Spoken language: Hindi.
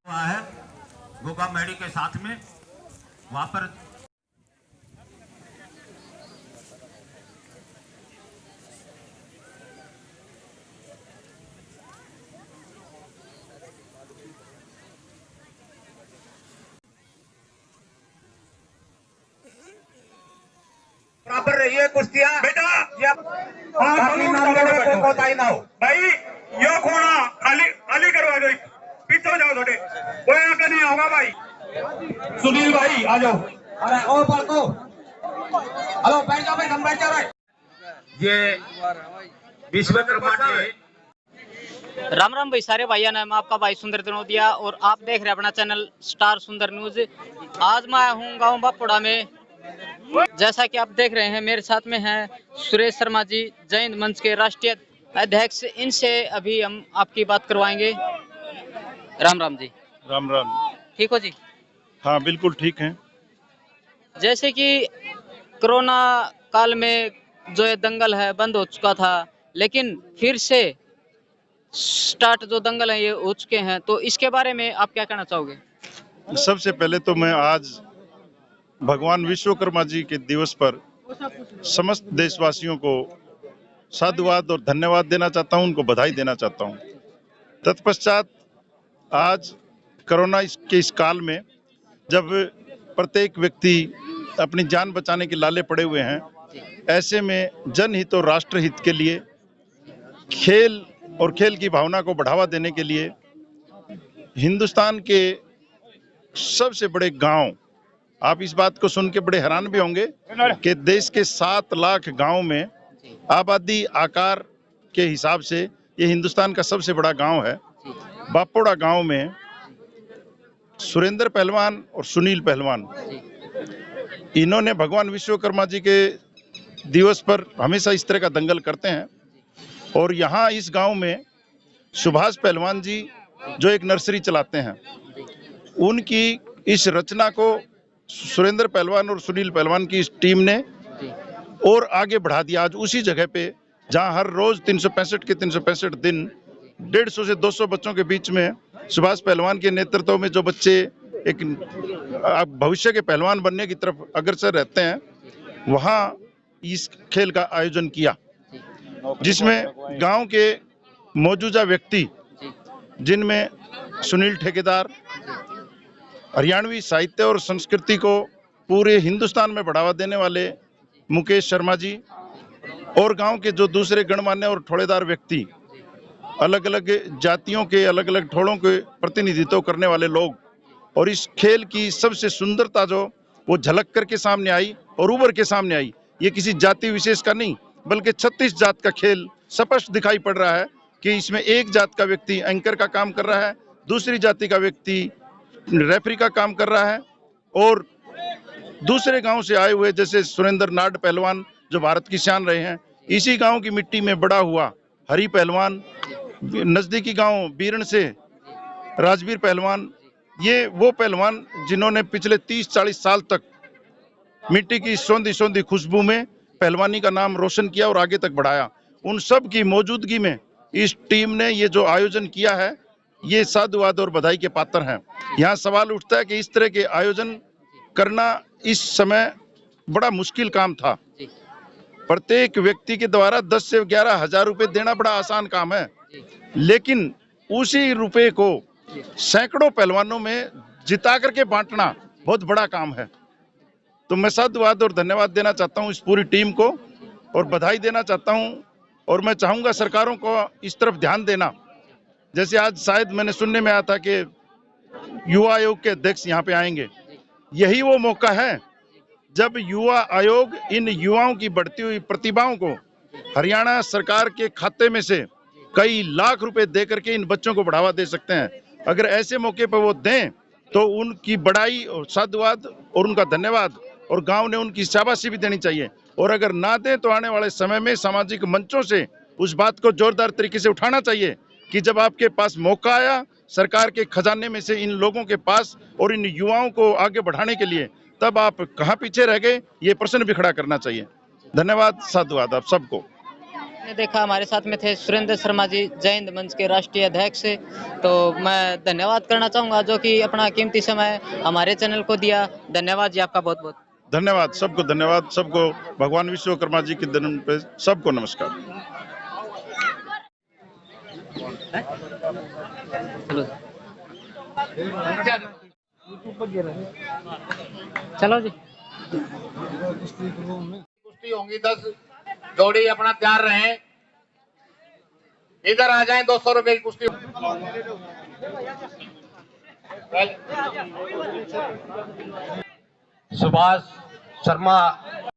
हुआ है गोगा मेडी के साथ में वहां पर बराबर रही है कुश्तियां बेटा कोताही ना हो भाई यो खोना खाली करवा दो पीछे जाओ थोड़े कोई आगे नहीं होगा भाई। सुनील भाई आ जाओ। अरे ओ पलको हेलो बैठ जाओ भाई, हम बैठ जाओ भाई। ये विश्वकर्मा डे। राम राम भाई सारे भाइयों ने, मैं आपका भाई सुंदर दनोदिया और आप देख रहे हैं अपना चैनल स्टार सुंदर न्यूज। आज मैं हूँ गांव बापुड़ा में। जैसा कि आप देख रहे हैं मेरे साथ में हैं सुरेश शर्मा जी, जय हिंद मंच के राष्ट्रीय अध्यक्ष। इनसे अभी हम आपकी बात करवाएंगे। राम राम जी। राम राम। ठीक हो जी? हाँ बिल्कुल ठीक है। जैसे कि कोरोना काल में जो ये दंगल है बंद हो चुका था, लेकिन फिर से स्टार्ट जो दंगल है ये हो चुके हैं, तो इसके बारे में आप क्या कहना चाहोगे? सबसे पहले तो मैं आज भगवान विश्वकर्मा जी के दिवस पर समस्त देशवासियों को साधुवाद और धन्यवाद देना चाहता हूं, उनको बधाई देना चाहता हूं। तत्पश्चात आज कोरोना के इस काल में जब प्रत्येक व्यक्ति अपनी जान बचाने के लाले पड़े हुए हैं, ऐसे में जनहित और राष्ट्रहित के लिए खेल और खेल की भावना को बढ़ावा देने के लिए हिंदुस्तान के सबसे बड़े गांव, आप इस बात को सुन के बड़े हैरान भी होंगे कि देश के 7 लाख गांव में आबादी आकार के हिसाब से ये हिंदुस्तान का सबसे बड़ा गांव है। बापुड़ा गांव में सुरेंद्र पहलवान और सुनील पहलवान, इन्होंने भगवान विश्वकर्मा जी के दिवस पर हमेशा इस तरह का दंगल करते हैं। और यहाँ इस गांव में सुभाष पहलवान जी जो एक नर्सरी चलाते हैं, उनकी इस रचना को सुरेंद्र पहलवान और सुनील पहलवान की इस टीम ने और आगे बढ़ा दिया। आज उसी जगह पे जहां हर रोज 365 के 365 दिन 150 से 200 बच्चों के बीच में सुभाष पहलवान के नेतृत्व में जो बच्चे एक भविष्य के पहलवान बनने की तरफ अग्रसर रहते हैं, वहां इस खेल का आयोजन किया, जिसमें गांव के मौजूदा व्यक्ति, जिनमें सुनील ठेकेदार, हरियाणवी साहित्य और संस्कृति को पूरे हिंदुस्तान में बढ़ावा देने वाले मुकेश शर्मा जी, और गांव के जो दूसरे गणमान्य और ठोड़ेदार व्यक्ति, अलग अलग जातियों के अलग अलग ठोड़ों के प्रतिनिधित्व करने वाले लोग, और इस खेल की सबसे सुंदरता जो वो झलक करके सामने आई और उभर के सामने आई। ये किसी जाति विशेष का नहीं, बल्कि 36 जात का खेल स्पष्ट दिखाई पड़ रहा है कि इसमें एक जात का व्यक्ति एंकर का काम कर रहा है, दूसरी जाति का व्यक्ति रेफरी का काम कर रहा है, और दूसरे गांव से आए हुए जैसे सुरेंद्र नाड पहलवान जो भारत की शान रहे हैं, इसी गांव की मिट्टी में बड़ा हुआ हरी पहलवान, नजदीकी गांव बीरण से राजवीर पहलवान, ये वो पहलवान जिन्होंने पिछले 30-40 साल तक मिट्टी की सौंधी सौंधी खुशबू में पहलवानी का नाम रोशन किया और आगे तक बढ़ाया। उन सब की मौजूदगी में इस टीम ने ये जो आयोजन किया है, ये साधुवाद और बधाई के पात्र हैं। यहाँ सवाल उठता है कि इस तरह के आयोजन करना इस समय बड़ा मुश्किल काम था। प्रत्येक व्यक्ति के द्वारा 10 से 11 हजार रुपए देना बड़ा आसान काम है, लेकिन उसी रुपए को सैकड़ों पहलवानों में जिता करके बांटना बहुत बड़ा काम है। तो मैं साधुवाद और धन्यवाद देना चाहता हूं इस पूरी टीम को और बधाई देना चाहता हूं, और मैं चाहूंगा सरकारों को इस तरफ ध्यान देना। जैसे आज शायद मैंने सुनने में आया था कि युवा आयोग के अध्यक्ष यहाँ पे आएंगे, यही वो मौका है जब युवा आयोग इन युवाओं की बढ़ती हुई प्रतिभाओं को हरियाणा सरकार के खाते में से कई लाख रुपए दे करके इन बच्चों को बढ़ावा दे सकते हैं। अगर ऐसे मौके पर वो दें तो उनकी बड़ाई और साधुवाद और उनका धन्यवाद, और गांव ने उनकी शाबाशी भी देनी चाहिए। और अगर ना दें तो आने वाले समय में सामाजिक मंचों से उस बात को जोरदार तरीके से उठाना चाहिए कि जब आपके पास मौका आया सरकार के खजाने में से इन लोगों के पास और इन युवाओं को आगे बढ़ाने के लिए, तब आप कहाँ पीछे रह गए, ये प्रश्न भी खड़ा करना चाहिए। धन्यवाद, साधुवाद आप सबको। ने देखा हमारे साथ में थे सुरेंद्र शर्मा जी, जय हिंद मंच के राष्ट्रीय अध्यक्ष। तो मैं धन्यवाद करना चाहूंगा जो कि अपना कीमती समय हमारे चैनल को दिया। धन्यवाद जी, आपका बहुत बहुत धन्यवाद, सबको धन्यवाद, सबको भगवान विश्वकर्मा जी के जन्म पे सबको नमस्कार। चलो जी। कुश्ती होंगी 10 जोड़ी, अपना तैयार रहें। इधर आ जाएं, 200 रुपए की कुश्ती। सुभाष शर्मा